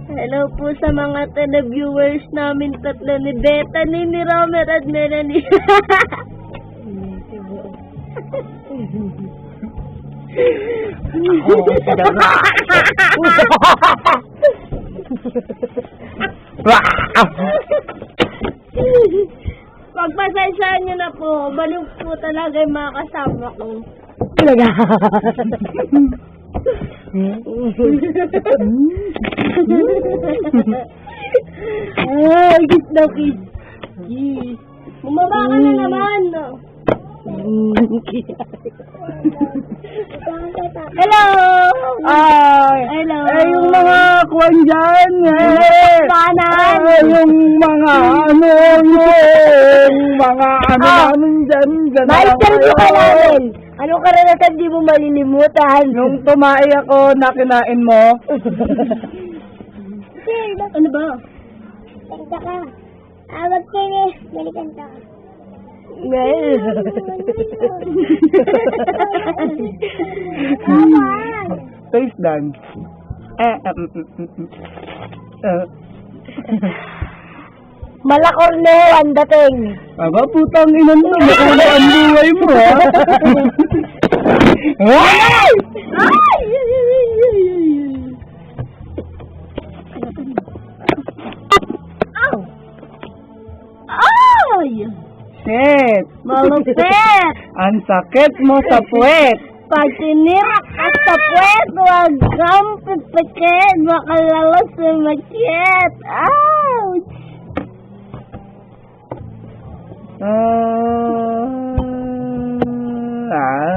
Hello po sa mga televiewers namin tatlo ni Bethany, ni Romer at Melanie. Pagpasensyaan nyo na po, baliw po talaga yung mga kasama ko. Talaga. Ay, kiss na kiss. Bumaba ka na naman. Hello! Ay, Hello! ay, yung mga kwan dyan, Panan! yung mga namin dyan, Ma-interview ka namin! Anong karanasan di mo malilimutan? Nung tumae ako na kinain mo, Ano ba? Kanta ka. Awag kayo eh. Dali kanta ka. face dance. Malakorne ang dating. Aba, putang inan mo, makuna ang buhay mo, ha? Ay! Ow! Ay! Shit! Malupit! Ang sakit mo sa puwet! Pag tinira ka sa puwet, huwag kang pipikit. Baka lalo sumakit. Ouch! Ah.